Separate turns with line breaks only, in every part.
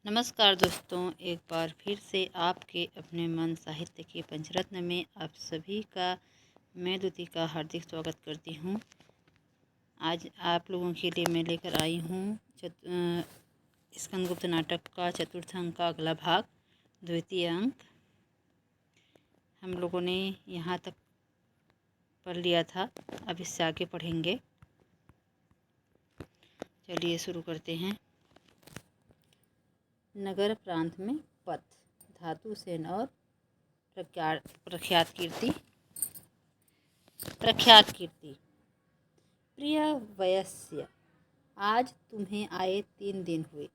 नमस्कार दोस्तों, एक बार फिर से आपके अपने मन साहित्य के पंचरत्न में आप सभी का मैं द्युतिका हार्दिक स्वागत करती हूँ। आज आप लोगों के लिए मैं लेकर आई हूँ स्कंदगुप्त नाटक का चतुर्थ अंक का अगला भाग, द्वितीय अंक। हम लोगों ने यहाँ तक पढ़ लिया था, अब इससे आगे पढ़ेंगे। चलिए शुरू करते हैं। नगर प्रांत में पथ, धातु सेन और प्रख्यात कीर्ति। प्रिय वयस्य, आज तुम्हें आए 3 दिन हुए।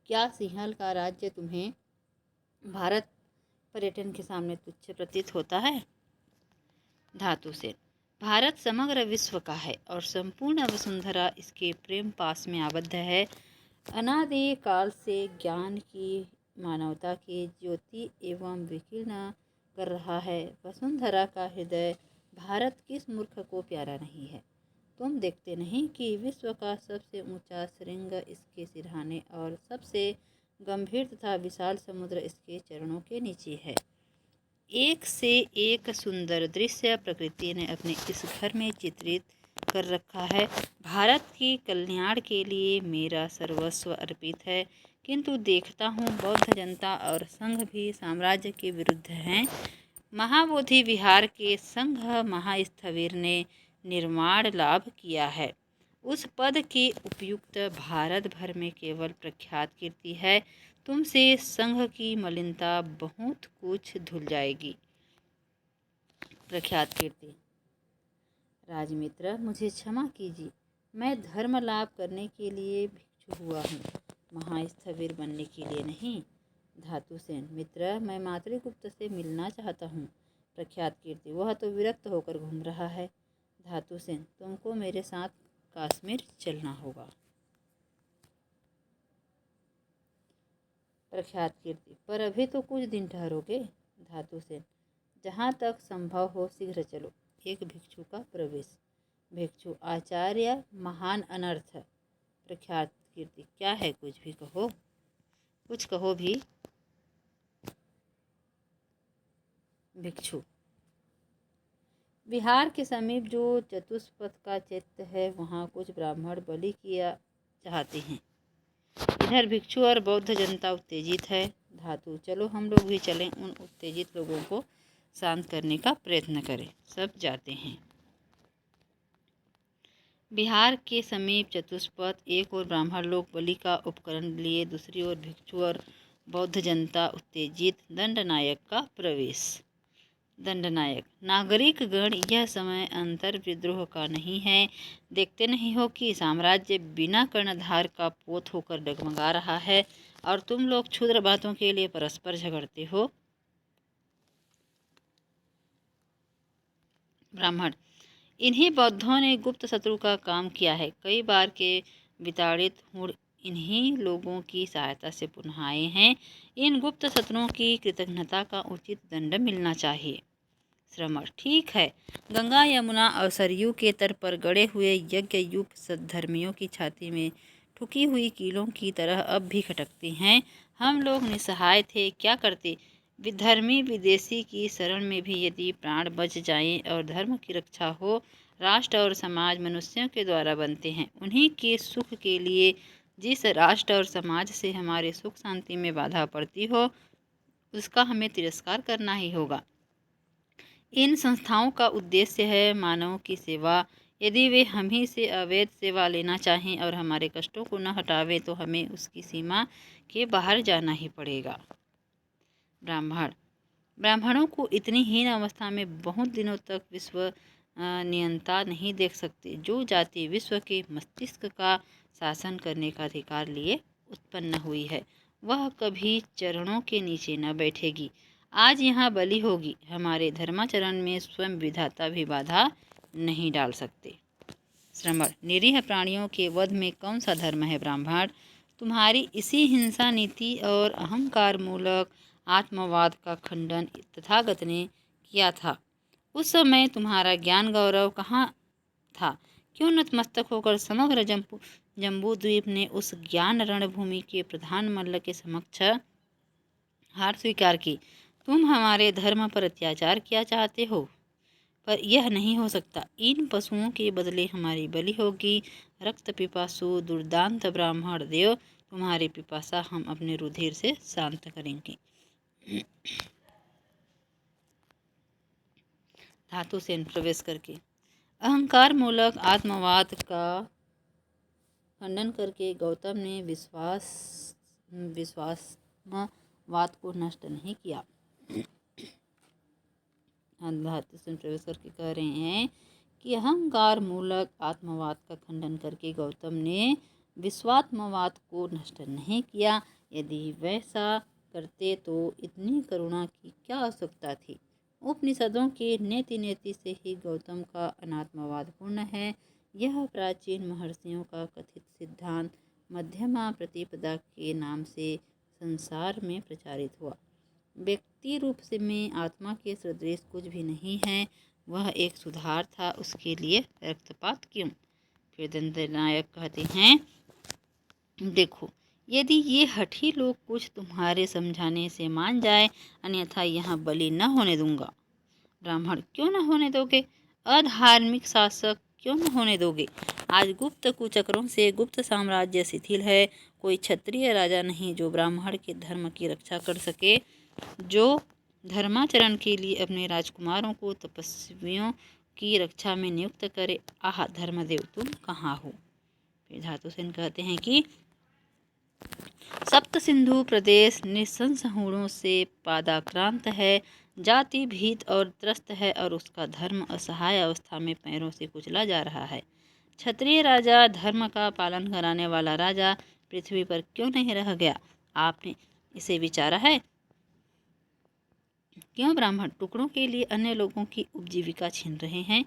क्या सिंहल का राज्य तुम्हें भारत पर्यटन के सामने तुच्छ प्रतीत होता है? धातु सेन, भारत समग्र विश्व का है और संपूर्ण वसुंधरा इसके प्रेम पास में आबद्ध है। अनादि काल से ज्ञान की मानवता की ज्योति एवं विकीर्ण कर रहा है। वसुंधरा का हृदय भारत किस मूर्ख को प्यारा नहीं है? तुम देखते नहीं कि विश्व का सबसे ऊंचा श्रृंग इसके सिरहाने और सबसे गंभीर तथा विशाल समुद्र इसके चरणों के नीचे है। एक से एक सुंदर दृश्य प्रकृति ने अपने इस घर में चित्रित कर रखा है। भारत की कल्याण के लिए मेरा सर्वस्व अर्पित है, किंतु देखता हूँ बौद्ध जनता और संघ भी साम्राज्य के विरुद्ध हैं। महाबोधि विहार के संघ महास्थविर ने निर्माण लाभ किया है। उस पद के उपयुक्त भारत भर में केवल प्रख्यात कीर्ति है। तुमसे संघ की मलिनता बहुत कुछ धुल जाएगी। प्रख्यात कीर्ति। राजमित्र, मुझे क्षमा कीजिए, मैं धर्म लाभ करने के लिए भिक्षु हुआ हूँ, महास्थविर बनने के लिए नहीं। धातु सेन, मित्र, मैं मातृगुप्त से मिलना चाहता हूँ। प्रख्यात कीर्ति, वह तो विरक्त होकर घूम रहा है। धातु सेन, तुमको मेरे साथ कश्मीर चलना होगा। प्रख्यात कीर्ति, पर अभी तो कुछ दिन ठहरोगे। धातु सेन, जहाँ तक संभव हो शीघ्र चलो। एक भिक्षु का प्रवेश। भिक्षु, आचार्य, महान अनर्थ। प्रख्यात कीर्ति, क्या है? कुछ भी कहो, कुछ कहो भी। भिक्षु, बिहार के समीप जो चतुष्पथ का चैत्य है, वहाँ कुछ ब्राह्मण बलि किया चाहते हैं। इधर भिक्षु और बौद्ध जनता उत्तेजित है। धातु, चलो हम लोग भी चलें, उन उत्तेजित लोगों को शांत करने का प्रयत्न करें। सब जाते हैं। बिहार के समीप चतुष्पथ, एक और ब्राह्मण लोग बलि का उपकरण लिए, दूसरी ओर भिक्षु और बौद्ध जनता उत्तेजित। दंडनायक का प्रवेश। दंडनायक, नागरिक गण, यह समय अंतर विद्रोह का नहीं है। देखते नहीं हो कि साम्राज्य बिना कर्णधार का पोत होकर डगमगा रहा है और तुम लोग क्षुद्र बातों के लिए परस्पर झगड़ते हो। ब्राह्मण, इन्हीं बौद्धों ने गुप्त शत्रु का काम किया है। कई बार के विताड़ित हुण इन्हीं लोगों की सहायता से पुनः आए हैं। इन गुप्त शत्रुओं की कृतज्ञता का उचित दंड मिलना चाहिए। श्रमण, ठीक है। गंगा, यमुना और सरयू के तट पर गड़े हुए यज्ञ युग सद्धर्मियों की छाती में ठुकी हुई कीलों की तरह अब भी खटकती हैं। हम लोग निसहाय थे, क्या करते? विधर्मी विदेशी की शरण में भी यदि प्राण बच जाएं और धर्म की रक्षा हो। राष्ट्र और समाज मनुष्यों के द्वारा बनते हैं। उन्हीं के सुख के लिए जिस राष्ट्र और समाज से हमारे सुख शांति में बाधा पड़ती हो, उसका हमें तिरस्कार करना ही होगा। इन संस्थाओं का उद्देश्य है मानवों की सेवा। यदि वे हम ही से अवैध सेवा लेना चाहें और हमारे कष्टों को न हटावे, तो हमें उसकी सीमा के बाहर जाना ही पड़ेगा। ब्राह्मण, ब्राह्मणों को इतनी हीन अवस्था में बहुत दिनों तक विश्व नियंता नहीं देख सकते। जो जाति विश्व के मस्तिष्क का शासन करने का अधिकार लिए उत्पन्न हुई है, वह कभी चरणों के नीचे न बैठेगी। आज यहाँ बलि होगी, हमारे धर्माचरण में स्वयं विधाता भी बाधा नहीं डाल सकते। श्रमण, निरीह प्राणियों के वध में कौन सा धर्म है? ब्राह्मण, तुम्हारी इसी हिंसा नीति और अहंकार मूलक आत्मवाद का खंडन तथागत ने किया था। उस समय तुम्हारा ज्ञान गौरव कहाँ था? क्यों नतमस्तक होकर समग्र जम्बूद्वीप ने उस ज्ञान रणभूमि के प्रधान मल्ल के समक्ष हार स्वीकार की। तुम हमारे धर्म पर अत्याचार किया चाहते हो, पर यह नहीं हो सकता। इन पशुओं के बदले हमारी बलि होगी। रक्त पिपासु दुर्दांत ब्राह्मण देव, तुम्हारी पिपासा हम अपने रुधिर से शांत करेंगे। धातु सेन प्रवेश करके अहंकार मूलक आत्मवाद का खंडन करके गौतम ने विश्वासवाद को नष्ट नहीं किया। धातु सेन प्रवेश करके कह रहे हैं कि अहंकार मूलक आत्मवाद का खंडन करके गौतम ने विश्वात्मवाद को नष्ट नहीं किया। यदि वैसा करते तो इतनी करुणा की क्या आवश्यकता थी। उपनिषदों के नेति नेति से ही गौतम का अनात्मवाद पूर्ण है। यह प्राचीन महर्षियों का कथित सिद्धांत मध्यमा प्रतिपदा के नाम से संसार में प्रचारित हुआ। व्यक्ति रूप से में आत्मा के सदृश कुछ भी नहीं है। वह एक सुधार था, उसके लिए रक्तपात क्यों। फिर दंडनायक कहते हैं, देखो यदि ये हठी लोग कुछ तुम्हारे समझाने से मान जाए, अन्यथा यहाँ बलि न होने दूंगा। ब्राह्मण, क्यों न होने दोगे? अधार्मिक शासक, क्यों न होने दोगे? आज गुप्त कुचक्रों से गुप्त साम्राज्य शिथिल है। कोई क्षत्रिय राजा नहीं जो ब्राह्मण के धर्म की रक्षा कर सके, जो धर्माचरण के लिए अपने राजकुमारों को तपस्वियों की रक्षा में नियुक्त करे। आह धर्मदेव, तुम कहाँ हो? फिर धातु सेन कहते हैं कि सप्त सिंधु प्रदेश निशंस हूणों से पादाक्रांत है, जाति भीत और त्रस्त है, और उसका धर्म असहाय अवस्था में पैरों से कुचला जा रहा है। क्षत्रिय राजा, धर्म का पालन कराने वाला राजा पृथ्वी पर क्यों नहीं रह गया? आपने इसे विचारा है? क्यों ब्राह्मण टुकड़ों के लिए अन्य लोगों की उपजीविका छीन रहे हैं?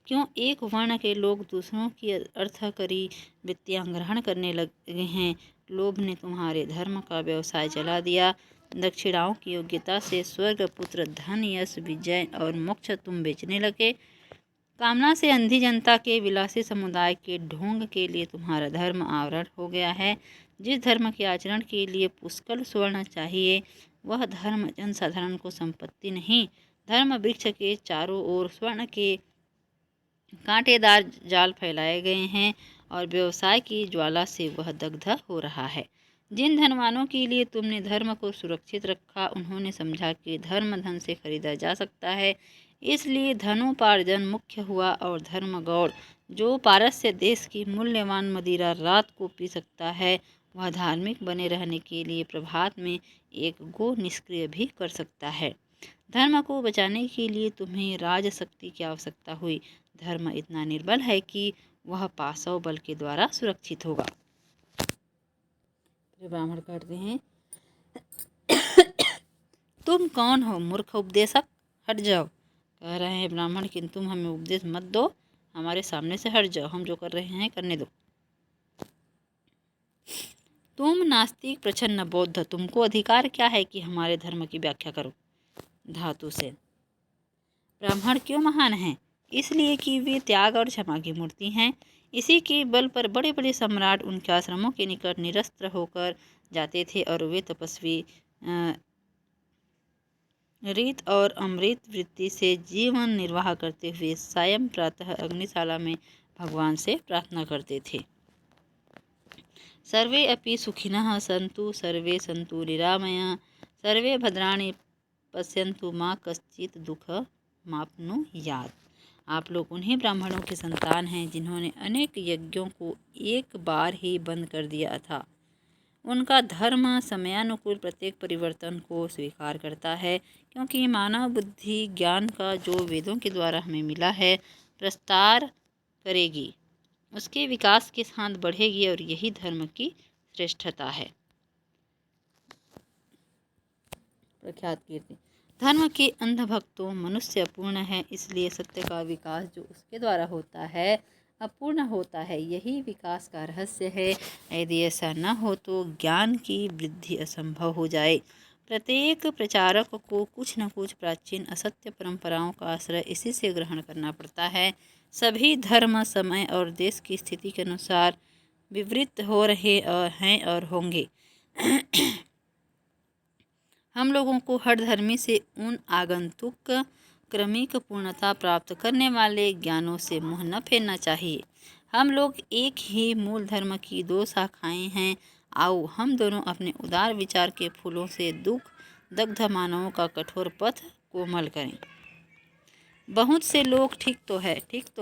क्यों एक वर्ण के लोग दूसरों की अर्थकरी वृत्तियां ग्रहण करने लगे हैं? लोभ ने तुम्हारे धर्म का व्यवसाय चला दिया। दक्षिणाओं की योग्यता से स्वर्ग, पुत्र, धन, यश, विजय और मोक्ष तुम बेचने लगे। कामना से अंधी जनता के विलासी समुदाय के ढोंग के लिए तुम्हारा धर्म आवरण हो गया है। जिस धर्म के आचरण के लिए पुष्कल स्वर्ण चाहिए, वह धर्म जनसाधारण को संपत्ति नहीं, धर्म वृक्ष के चारों ओर स्वर्ण के कांटेदार जाल फैलाए गए हैं और व्यवसाय की ज्वाला से वह दग्ध हो रहा है। जिन धनवानों के लिए तुमने धर्म को सुरक्षित रखा, उन्होंने समझा कि धर्म धन से खरीदा जा सकता है, इसलिए धनोपार्जन मुख्य हुआ और धर्म गौड़, जो पारस्य देश की मूल्यवान मदिरा रात को पी सकता है, वह धार्मिक बने रहने के लिए प्रभात में एक गो निष्क्रिय भी कर सकता है। धर्म को बचाने के लिए तुम्हें राजशक्ति की आवश्यकता हुई। धर्म इतना निर्बल है कि वह पाशव बल के द्वारा सुरक्षित होगा। ब्राह्मण कहते हैं, तुम कौन हो मूर्ख उपदेशक? हट जाओ। कह रहे हैं ब्राह्मण कि तुम हमें उपदेश मत दो, हमारे सामने से हट जाओ, हम जो कर रहे हैं करने दो। तुम नास्तिक प्रच्छन्न बौद्ध, तुमको अधिकार क्या है कि हमारे धर्म की व्याख्या करो? धातु से ब्राह्मण क्यों महान हैं? इसलिए कि वे त्याग और क्षमा की मूर्ति हैं। इसी के बल पर बड़े बड़े सम्राट उनके आश्रमों के निकट निरस्त्र होकर जाते थे और वे तपस्वी रीत और अमृत वृत्ति से जीवन निर्वाह करते हुए सायं प्रातः अग्निशाला में भगवान से प्रार्थना करते थे। सर्वे अपि सुखिनः सन्तु, सर्वे सन्तु निरामया, सर्वे भद्राणि पश्यन्तु, माँ कश्चित् दुख माप्नुयात्। आप लोग उन्हीं ब्राह्मणों के संतान हैं जिन्होंने अनेक यज्ञों को एक बार ही बंद कर दिया था। उनका धर्म समयानुकूल प्रत्येक परिवर्तन को स्वीकार करता है, क्योंकि मानव बुद्धि ज्ञान का जो वेदों के द्वारा हमें मिला है प्रस्तार करेगी, उसके विकास के साथ बढ़ेगी, और यही धर्म की श्रेष्ठता है। प्रख्यात कीर्ति, धर्म के अंधभक्तों मनुष्य अपूर्ण है, इसलिए सत्य का विकास जो उसके द्वारा होता है अपूर्ण होता है। यही विकास का रहस्य है। यदि ऐसा न हो तो ज्ञान की वृद्धि असंभव हो जाए। प्रत्येक प्रचारक को कुछ न कुछ प्राचीन असत्य परंपराओं का आश्रय इसी से ग्रहण करना पड़ता है। सभी धर्म समय और देश की स्थिति के अनुसार विवृत हो रहे हैं और होंगे। हम लोगों को हर धर्मी से उन आगंतुक क्रमिक पूर्णता प्राप्त करने वाले ज्ञानों से मुँह न फेरना चाहिए। हम लोग एक ही मूल धर्म की दो शाखाएं हैं। आओ हम दोनों अपने उदार विचार के फूलों से दुख दग्ध मानवों का कठोर पथ कोमल करें। बहुत से लोग ठीक तो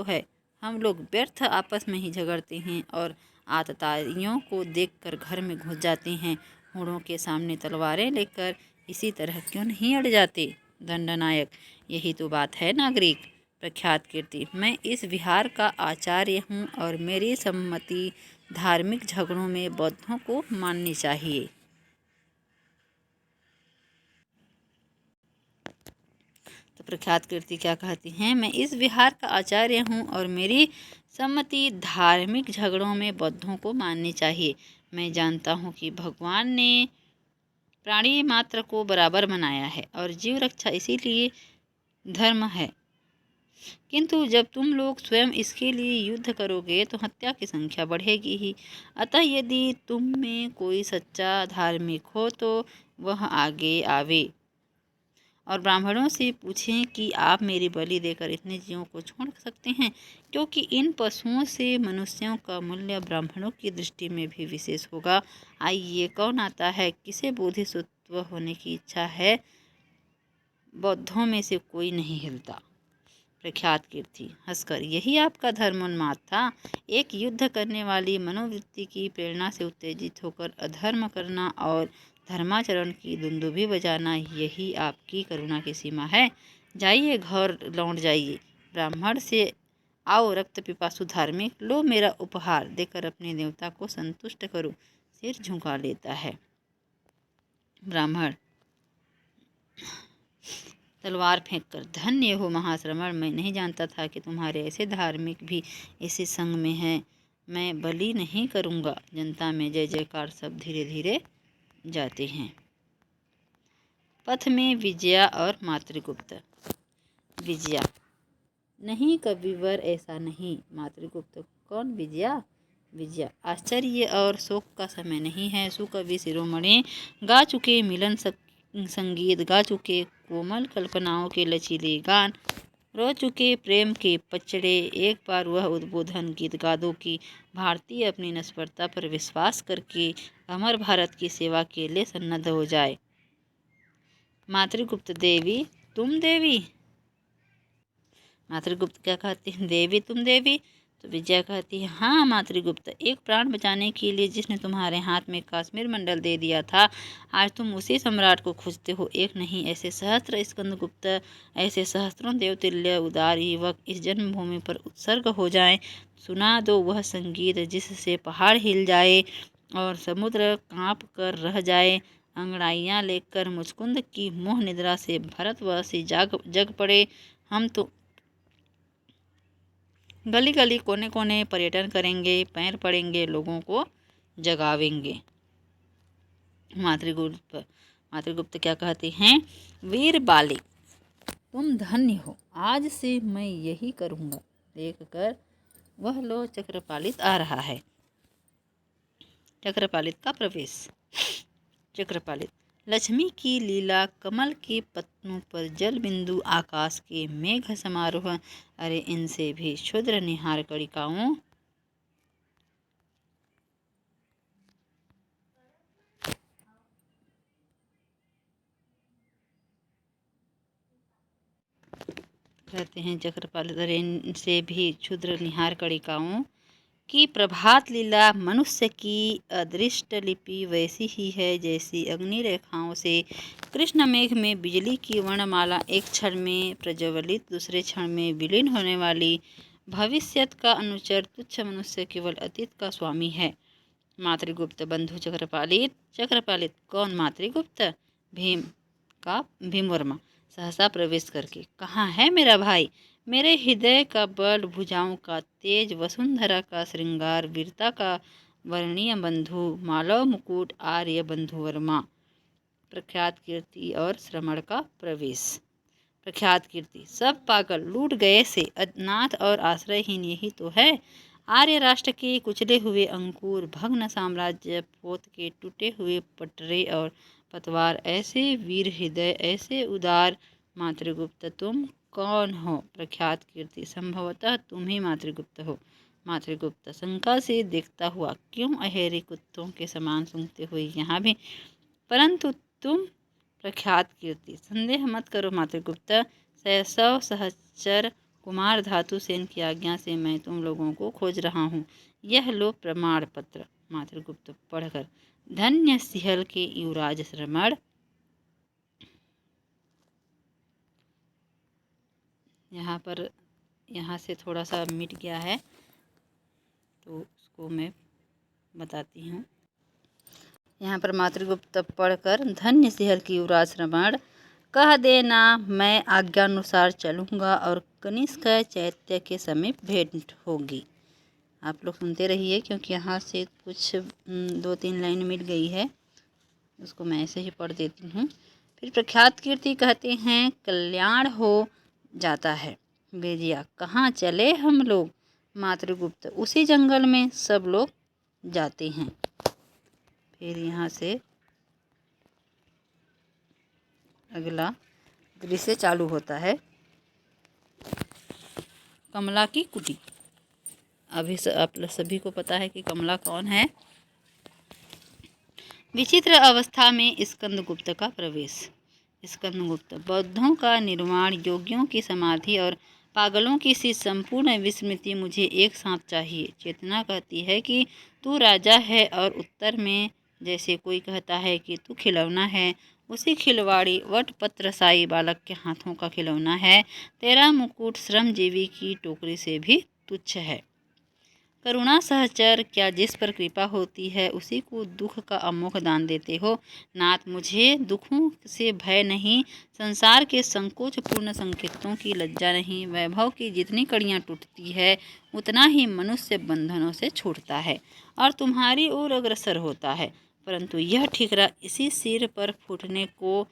है हम लोग व्यर्थ आपस में ही झगड़ते हैं और आतताइयों को देखकर घर में घुस जाते हैं। होड़ों के सामने तलवारें लेकर इसी तरह क्यों नहीं अड़ जाते? दंडनायक: यही तो बात है नागरिक। प्रख्यात कीर्ति: मैं इस विहार का आचार्य हूँ और मेरी सम्मति धार्मिक झगड़ों में बौद्धों को माननी चाहिए। तो प्रख्यात कीर्ति क्या कहती हैं? मैं इस विहार का आचार्य हूँ और मेरी सम्मति धार्मिक झगड़ों में बौद्धों को माननी चाहिए। मैं जानता हूँ कि भगवान ने प्राणी मात्र को बराबर बनाया है और जीव रक्षा इसीलिए धर्म है, किंतु जब तुम लोग स्वयं इसके लिए युद्ध करोगे तो हत्या की संख्या बढ़ेगी ही। अतः यदि तुम में कोई सच्चा धार्मिक हो तो वह आगे आवे और ब्राह्मणों से पूछें कि आप मेरी बलि देकर इतने जीवों को छोड़ सकते हैं, क्योंकि इन पशुओं से मनुष्यों का मूल्य ब्राह्मणों की दृष्टि में भी विशेष होगा। आइए, कौन आता है? किसे बोधिसत्व होने की इच्छा है? बौद्धों में से कोई नहीं हिलता। प्रख्यात कीर्ति हंसकर: यही आपका धर्मोन्माद था, एक युद्ध करने वाली मनोवृत्ति की प्रेरणा से उत्तेजित होकर अधर्म करना और धर्माचरण की दुंदुभी बजाना। यही आपकी करुणा की सीमा है। जाइए, घर लौट जाइए। ब्राह्मण से आओ रक्त पिपासु धार्मिक, लो मेरा उपहार देकर अपने देवता को संतुष्ट करो। सिर झुका लेता है। ब्राह्मण तलवार फेंककर: धन्य हो महाश्रमण, मैं नहीं जानता था कि तुम्हारे ऐसे धार्मिक भी इसी संग में हैं। मैं बलि नहीं करूँगा। जनता में जय जयकार सब धीरे धीरे जाते हैं। पथ में विजया और मातृगुप्त। विजया: नहीं कविवर, ऐसा नहीं। मातृगुप्त: कौन विजया? विजया: आश्चर्य और शोक का समय नहीं है। सुकवि शिरोमणि गा चुके मिलन संगीत, गा चुके कोमल कल्पनाओं के लचीले गान, रो चुके प्रेम के पचड़े। एक बार वह उद्बोधन गीत गा दो कि भारतीय अपनी निष्फलता पर विश्वास करके अमर भारत की सेवा के लिए सन्नद्ध हो जाए। मातृगुप्त: देवी तुम देवी? मातृगुप्त क्या कहती है? देवी तुम देवी? तो विजया कहती है, हाँ मातृगुप्त, एक प्राण बचाने के लिए जिसने तुम्हारे हाथ में कश्मीर मंडल दे दिया था, आज तुम उसी सम्राट को खोजते हो। एक नहीं, ऐसे सहस्त्र स्कंदगुप्त, ऐसे सहस्त्रों देवतुल्य उदार युवक इस जन्मभूमि पर उत्सर्ग हो जाएं। सुना दो वह संगीत जिससे पहाड़ हिल जाए और समुद्र कांप कर रह जाए। अंगड़ाइयाँ लेकर मुचकुंद की मोह निद्रा से भरतवासी जग पड़े। हम तो गली गली कोने कोने पर्यटन करेंगे, पैर पड़ेंगे, लोगों को जगावेंगे। मातृगुप्त क्या कहते हैं? वीर बालिक तुम धन्य हो, आज से मैं यही करूँगा। देखकर वह लो चक्रपालित आ रहा है। चक्रपालित का प्रवेश। चक्रपालित: लक्ष्मी की लीला, कमल के पत्तों पर जल बिंदु, आकाश के मेघ समारोह, अरे इनसे भी क्षुद्र निहार कणिकाओं। कहते हैं चक्रपालित, अरे इनसे भी क्षुद्र निहार कणिकाओं की प्रभात लीला मनुष्य की अदृष्ट लिपि वैसी ही है जैसी अग्नि रेखाओं से कृष्ण मेघ में बिजली की वर्णमाला, एक क्षण में प्रज्वलित दूसरे क्षण में विलीन होने वाली। भविष्यत का अनुचर तुच्छ मनुष्य केवल अतीत का स्वामी है। मातृगुप्त बंधु चक्रपालित कौन मातृगुप्त? भीमवर्मा सहसा प्रवेश करके, कहाँ है मेरा भाई? मेरे हृदय का बल, भुजाओं का तेज, वसुंधरा का श्रृंगार, वीरता का वर्णीय बंधु, मालव मुकुट आर्य बंधु वर्मा। प्रख्यात कीर्ति और श्रमण का प्रवेश। प्रख्यात कीर्ति: सब पागल लूट गए से अनाथ और आश्रयहीन यही तो है। आर्य राष्ट्र के कुचले हुए अंकुर, भग्न साम्राज्य पोत के टूटे हुए पटरे और पतवार, ऐसे वीर हृदय, ऐसे उदार मातृगुप्त तुम कौन हो? प्रख्यात कीर्ति, संभवतः तुम ही मातृगुप्त हो। मातृगुप्त शंका से देखता हुआ, क्यों अहेरी कुत्तों के समान सूंघते हुए यहाँ भी? परंतु तुम? प्रख्यात कीर्ति, संदेह मत करो मातृगुप्त, शैशव सहचर कुमार धातु सेन की आज्ञा से मैं तुम लोगों को खोज रहा हूँ। यह लो प्रमाण पत्र। मातृगुप्त पढ़कर, धन्य सिहल के युवराज श्रमण। यहाँ से थोड़ा सा मिट गया है तो उसको मैं बताती हूँ। यहाँ पर मातृगुप्त पढ़कर, धन्य सिहल की युवराज श्रमण, कह देना मैं आज्ञानुसार चलूँगा और कनिष्क चैत्य के समीप भेंट होगी। आप लोग सुनते रहिए क्योंकि यहाँ से कुछ 2-3 लाइन मिट गई है, उसको मैं ऐसे ही पढ़ देती हूँ। फिर प्रख्यात कीर्ति कहते हैं, कल्याण हो जाता है। बेजिया, कहाँ चले हम लोग? मातृगुप्त, उसी जंगल में सब लोग जाते हैं। फिर यहाँ से अगला दृश्य चालू होता है। कमला की कुटी। अभी आप सभी को पता है कि कमला कौन है। विचित्र अवस्था में स्कंदगुप्त का प्रवेश। स्कंदगुप्त, बौद्धों का निर्वाण, योगियों की समाधि और पागलों की सी संपूर्ण विस्मृति मुझे एक साथ चाहिए। चेतना कहती है कि तू राजा है और उत्तर में जैसे कोई कहता है कि तू खिलौना है, उसी खिलवाड़ी वटपत्रशाही बालक के हाथों का खिलौना है। तेरा मुकुट श्रमजीवी की टोकरी से भी तुच्छ है। करुणा सहचर, क्या जिस पर कृपा होती है उसी को दुख का अमोघ दान देते हो। नाथ, मुझे दुखों से भय नहीं, संसार के संकोचपूर्ण संकेतों की लज्जा नहीं। वैभव की जितनी कड़ियाँ टूटती है उतना ही मनुष्य बंधनों से छूटता है और तुम्हारी ओर अग्रसर होता है। परंतु यह ठिकरा इसी सिर पर फूटने को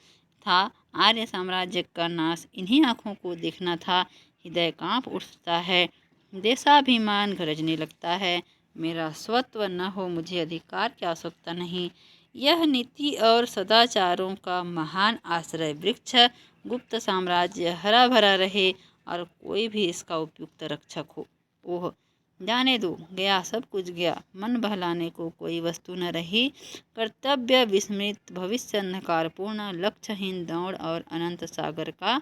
था। आर्य साम्राज्य का नाश इन्हीं आँखों को देखना था। हृदय काँप उठता है, देशाभिमान गरजने लगता है। मेरा स्वत्व न हो, मुझे अधिकार की आवश्यकता नहीं। यह नीति और सदाचारों का महान आश्रय वृक्ष गुप्त साम्राज्य हरा भरा रहे और कोई भी इसका उपयुक्त रक्षक हो। ओह, जाने दो, गया सब कुछ गया, मन बहलाने को कोई वस्तु न रही। कर्तव्य विस्मृत, भविष्य अंधकारपूर्ण, लक्ष्यहीन दौड़ और अनंत सागर का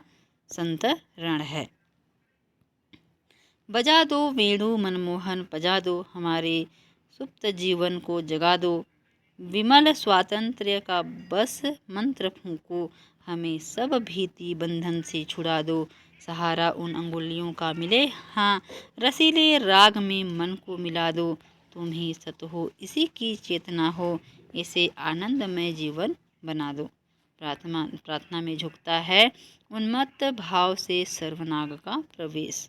संतरण है। बजा दो वेणु मनमोहन, बजा दो हमारे सुप्त जीवन को जगा दो। विमल स्वातंत्र्य का बस मंत्र फूंको, हमें सब भीति बंधन से छुड़ा दो। सहारा उन अंगुलियों का मिले, हाँ, रसीले राग में मन को मिला दो। तुम ही सत हो, इसी की चेतना हो, इसे आनंदमय जीवन बना दो। प्रार्थना में झुकता है उन्मत्त भाव से सर्वनाग का प्रवेश।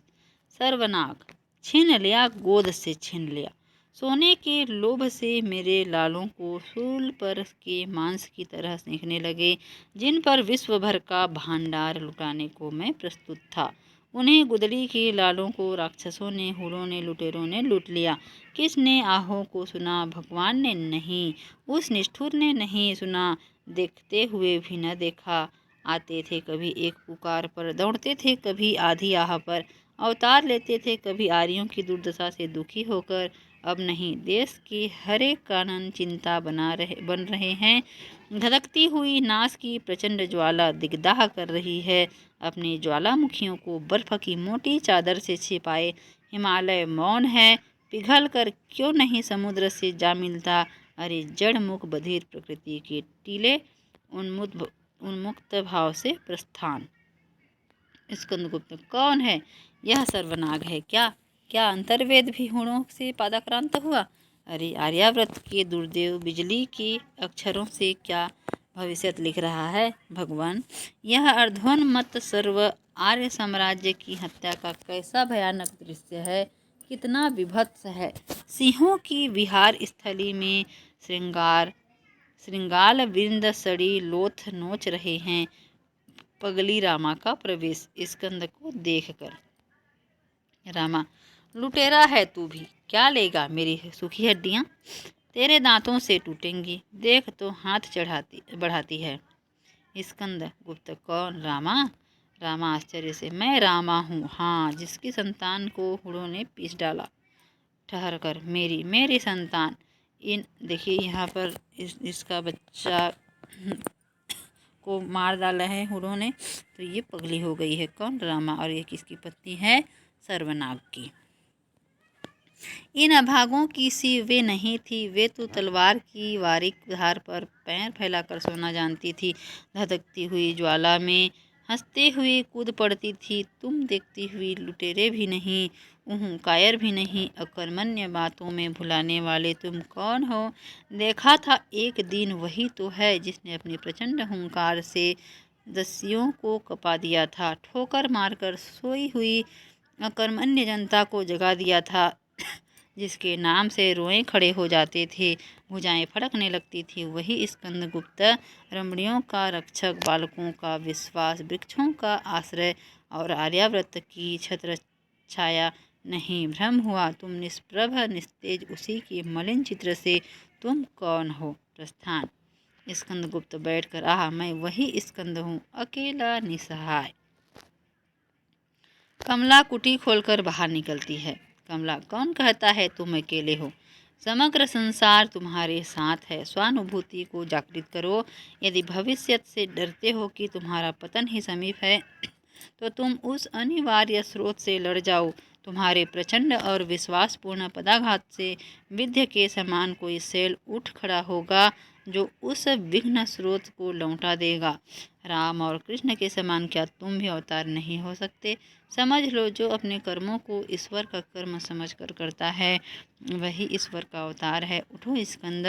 सर्वनाग, छीन लिया, गोद से छीन लिया। सोने के लोभ से मेरे लालों को सूल पर के मांस की तरह सेंकने लगे, जिन पर विश्व भर का भांडार लुटाने को मैं प्रस्तुत था। उन्हें गुदड़ी के लालों को राक्षसों ने, हूरों ने, लुटेरों ने लूट लिया। किसने आहों को सुना? भगवान ने नहीं, उस निष्ठुर ने नहीं सुना। देखते हुए भी न देखा। आते थे कभी एक पुकार पर, दौड़ते थे कभी आधी आह पर, अवतार लेते थे कभी आर्यों की दुर्दशा से दुखी होकर। अब नहीं, देश की हर एक कानून चिंता बन रहे हैं। धधकती हुई नाश की प्रचंड ज्वाला दिग्दाह कर रही है। अपने ज्वालामुखियों को बर्फ की मोटी चादर से छिपाए हिमालय मौन है। पिघल कर क्यों नहीं समुद्र से जा मिलता? अरे जड़ मुख बधिर प्रकृति के टीले, उन्मुक्त भाव से प्रस्थान। स्कंदगुप्त, कौन है यह? सर्वनाग है क्या? क्या अंतर्वेद भी हूणों से पादाक्रांत हुआ? अरे आर्याव्रत के दुर्देव बिजली के अक्षरों से क्या भविष्य लिख रहा है? भगवान, यह अर्धोन्मत्त सर्व आर्य साम्राज्य की हत्या का कैसा भयानक दृश्य है, कितना विभत्स है। सिंहों की विहार स्थली में श्रृंगाल वृंद सड़ी लोथ नोच रहे हैं। पगली रामा का प्रवेश। स्कंद को देखकर रामा, लुटेरा है तू भी, क्या लेगा मेरी सूखी हड्डियाँ? तेरे दांतों से टूटेंगी, देख तो हाथ बढ़ाती है। स्कंदगुप्त कौन? रामा? रामा आश्चर्य से, मैं रामा हूँ, हाँ, जिसकी संतान को हूणों ने पीस डाला। ठहर कर, मेरी संतान? इन देखिए यहाँ पर इसका बच्चा को मार डाला है हूणों ने, तो ये पगली हो गई है। कौन? रामा। और ये किसकी पत्नी है? सर्वनाग की। इन अभागों की सी वे नहीं थी, वे तो तलवार की बारीक धार पर पैर फैलाकर सोना जानती थी। धधकती हुई ज्वाला में हंसते हुए कूद पड़ती थी। तुम देखती हुई लुटेरे भी नहीं, कायर भी नहीं, अकर्मण्य बातों में भुलाने वाले तुम कौन हो? देखा था एक दिन, वही तो है जिसने अपनी प्रचंड हुंकार से दस्युओं को कपा दिया था, ठोकर मारकर सोई हुई अकर्मण्य जनता को जगा दिया था, जिसके नाम से रोएं खड़े हो जाते थे, भुजाएं फड़कने लगती थी। वही स्कंदगुप्त, रमणियों का रक्षक, बालकों का विश्वास, वृक्षों का आश्रय और आर्यावर्त की छत्र छाया नहीं। भ्रम हुआ, तुम निष्प्रभ निस्तेज, उसी के मलिन चित्र से तुम कौन हो? प्रस्थान। स्कंदगुप्त बैठकर, आह, मैं वही स्कंद हूँ, अकेला निसहाय। कमला कुटी खोलकर बाहर निकलती है। कमला, कौन कहता है तुम अकेले हो? समग्र संसार तुम्हारे साथ है। स्वानुभूति को जागृत करो। यदि भविष्य से डरते हो कि तुम्हारा पतन ही समीप है, तो तुम उस अनिवार्य स्रोत से लड़ जाओ। तुम्हारे प्रचंड और विश्वासपूर्ण पदाघात से विद्य के समान कोई शैल उठ खड़ा होगा, जो उस विघ्न स्रोत को लौटा देगा। राम और कृष्ण के समान क्या तुम भी अवतार नहीं हो सकते? समझ लो, जो अपने कर्मों को ईश्वर का कर्म समझकर करता है, वही ईश्वर का अवतार है। उठो स्कंद,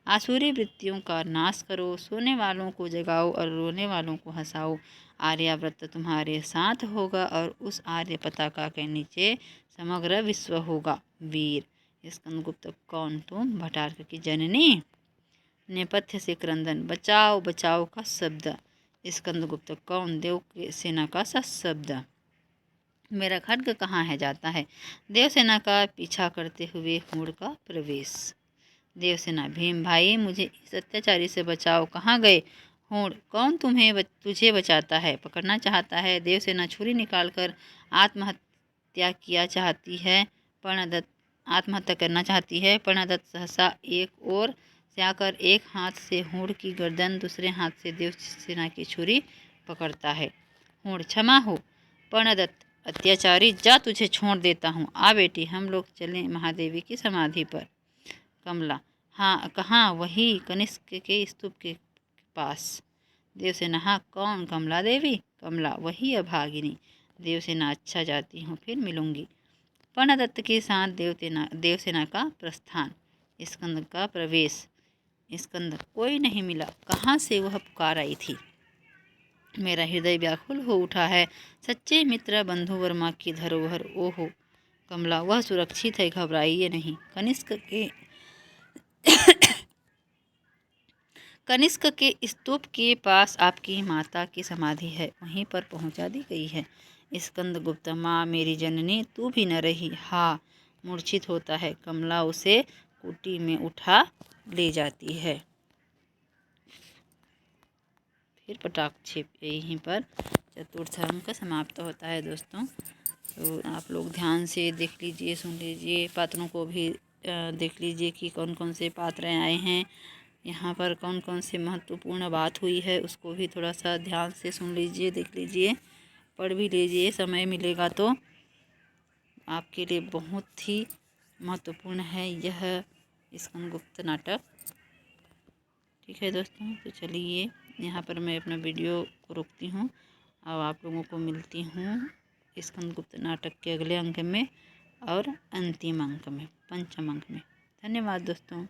आसुरी वृत्तियों का नाश करो, सोने वालों को जगाओ और रोने वालों को हंसाओ। आर्यावर्त तुम्हारे साथ होगा और उस आर्य पताका के नीचे समग्र विश्व होगा। वीर। स्कंदगुप्त कौन तुम? भटार्क की जननी। नेपथ्य से क्रंदन, बचाओ बचाओ का शब्द। स्कंदगुप्त कौन? देव के सेना का सा शब्द। मेरा खड्ग कहाँ है? जाता है। देवसेना का पीछा करते हुए हूण का प्रवेश। देवसेना, भीम भाई, मुझे इस अत्याचारी से बचाओ। कहाँ गए? हूण, कौन तुझे बचाता है? पकड़ना चाहता है। देवसेना छुरी निकालकर आत्महत्या किया चाहती है। पर्णदत्त आत्महत्या करना चाहती है। पर्णदत्त सहसा एक ओर से आकर एक हाथ से हूण की गर्दन, दूसरे हाथ से देवसेना की छुरी पकड़ता है। हूण, क्षमा हो पर्णदत्त अत्याचारी, जा, तुझे छोड़ देता हूँ। आ बेटी, हम लोग चलें महादेवी की समाधि पर। कमला, हाँ, कहाँ? वही कनिष्क के स्तूप के पास। देवसेना, हाँ, कौन? कमला देवी। कमला, वही अभागिनी। देवसेना, अच्छा, जाती हूँ, फिर मिलूंगी। पर्णदत्त के साथ देवसेना का प्रस्थान। स्कंद का प्रवेश। स्कंद, कोई नहीं मिला। कहाँ से वह पुकार आई थी? मेरा हृदय व्याकुल हो उठा है। सच्चे मित्र बंधु वर्मा की धरोहर, ओहो। कमला, वह सुरक्षित है, घबराइए नहीं। कनिष्क के स्तूप के पास आपकी माता की समाधि है, वहीं पर पहुंचा दी गई है। स्कंदगुप्त, माँ मेरी जननी, तू भी न रही? हाँ। मूर्छित होता है। कमला उसे कुटी में उठा ले जाती है। फिर पटाक्षेप। यहीं पर चतुर्थ अंक समाप्त होता है दोस्तों। तो आप लोग ध्यान से देख लीजिए, सुन लीजिए, पात्रों को भी देख लीजिए कि कौन कौन से पात्र आए हैं, यहाँ पर कौन कौन से महत्वपूर्ण बात हुई है, उसको भी थोड़ा सा ध्यान से सुन लीजिए, देख लीजिए, पढ़ भी लीजिए, समय मिलेगा तो। आपके लिए बहुत ही महत्वपूर्ण है यह स्कंदगुप्त नाटक। ठीक है दोस्तों, तो चलिए यहाँ पर मैं अपना वीडियो को रोकती हूँ और आप लोगों को मिलती हूँ स्कंदगुप्त नाटक के अगले अंक में और अंतिम अंक में, पंचम अंक में। धन्यवाद दोस्तों।